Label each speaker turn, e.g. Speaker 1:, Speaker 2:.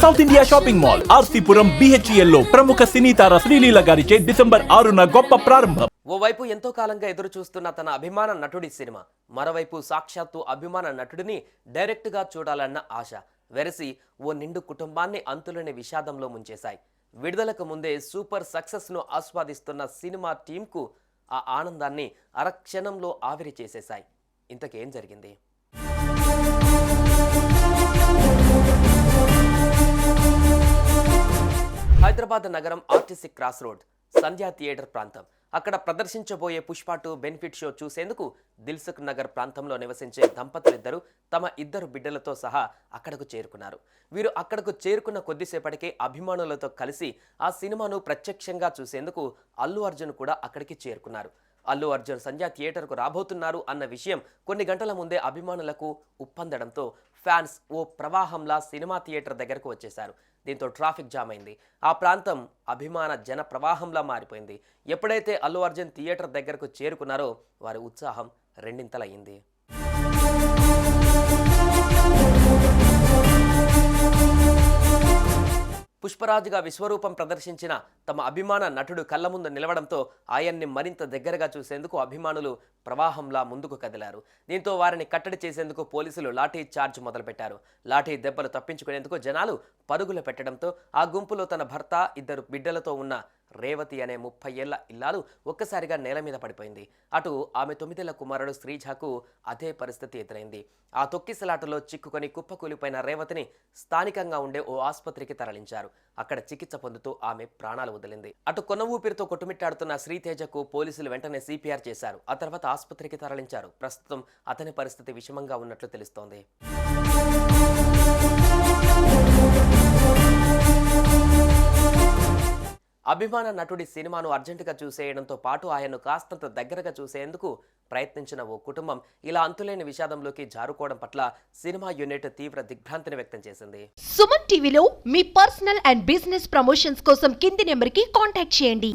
Speaker 1: South India shopping mall RC Puram BHEL లో ప్రముఖ సినీ తార శ్రీలీల గారిచే డిసెంబర్ 6న గొప్ప ప్రారంభం.
Speaker 2: ఓవైపు ఎంతో కాలంగా ఎదురు చూస్తున్న తన అభిమాన నటుడి సినిమా, మరోవైపు సాక్షాత్తు అభిమాన నటుడిని డైరెక్ట్ గా చూడాలన్న ఆశ వెరసి ఓ నిండు కుటుంబాన్ని అంతులేని విషాదంలో ముంచేశాయి. విడుదలకు ముందే సూపర్ సక్సెస్ ను ఆస్వాదిస్తున్న సినిమా టీంకు ఆ ఆనందాన్ని అరక్షణంలో ఆవిరి చేసేశాయి. ఇంతకేం జరిగింది? హైదరాబాద్ నగరం ఆర్టీసీ క్రాస్ రోడ్ సంధ్యా థియేటర్ ప్రాంతం. అక్కడ ప్రదర్శించబోయే పుష్ప 2 బెనిఫిట్ షో చూసేందుకు దిల్సుఖ్ నగర్ ప్రాంతంలో నివసించే దంపతులిద్దరూ తమ 2 బిడ్డలతో సహా అక్కడకు చేరుకున్నారు. వీరు అక్కడకు చేరుకున్న కొద్దిసేపటికే అభిమానులతో కలిసి ఆ సినిమాను ప్రత్యక్షంగా చూసేందుకు అల్లు అర్జున్ కూడా అక్కడికి చేరుకున్నారు. అల్లు అర్జున్ సంధ్యా థియేటర్కు రాబోతున్నారు అన్న విషయం కొన్ని గంటల ముందే అభిమానులకు ఉప్పందడంతో ఫ్యాన్స్ ఓ ప్రవాహంలా సినిమా థియేటర్ దగ్గరకు వచ్చేశారు. దీంతో ట్రాఫిక్ జామ్ అయింది. ఆ ప్రాంతం అభిమాన జన ప్రవాహంలా మారిపోయింది. ఎప్పుడైతే అల్లు అర్జున్ థియేటర్ దగ్గరకు చేరుకున్నారో వారి ఉత్సాహం రెండింతలయ్యింది. పుష్పరాజుగా విశ్వరూపం ప్రదర్శించిన తమ అభిమాన నటుడు కళ్ళ ముందు నిలవడంతో ఆయన్ని మరింత దగ్గరగా చూసేందుకు అభిమానులు ప్రవాహంలా ముందుకు కదిలారు. దీంతో వారిని కట్టడి చేసేందుకు పోలీసులు లాఠీ చార్జ్ మొదలుపెట్టారు. లాఠీ దెబ్బలు తప్పించుకునేందుకు జనాలు పరుగులు పెట్టడంతో ఆ గుంపులో తన భర్త, 2 బిడ్డలతో ఉన్న రేవతి అనే 30 ఏళ్ల ఇల్లాలు ఒక్కసారిగా నేల మీద పడిపోయింది. అటు ఆమె 9 ఏళ్ల కుమారుడు శ్రీజాకు అదే పరిస్థితి ఎదురైంది. ఆ తొక్కిసలాటలో చిక్కుకొని కుప్పకూలిపోయిన రేవతిని స్థానికంగా ఉండే ఓ ఆసుపత్రికి తరలించారు. అక్కడ చికిత్స పొందుతూ ఆమె ప్రాణాలు వదిలింది. అటు కొన్న ఊపిరితో కొట్టుమిట్టాడుతున్న శ్రీతేజకు పోలీసులు వెంటనే CPR చేశారు. ఆ తర్వాత ఆసుపత్రికి తరలించారు. ప్రస్తుతం అతని పరిస్థితి విషమంగా ఉన్నట్లు తెలుస్తోంది. అభిమాన నటుడి సినిమాను అర్జెంటుగా చూసేయడంతో పాటు ఆయన్ను కాస్తంత దగ్గరగా చూసేందుకు ప్రయత్నించిన ఓ కుటుంబం ఇలా అంతులేని విషాదంలోకి జారుకోవడం పట్ల సినిమా యూనిట్ తీవ్ర దిగ్భ్రాంతిని వ్యక్తం చేసింది.
Speaker 3: సుమన్ టీవీలో మీ పర్సనల్ అండ్ బిజినెస్ ప్రమోషన్స్ కోసం కింది నెంబర్కి కాంటాక్ట్ చేయండి.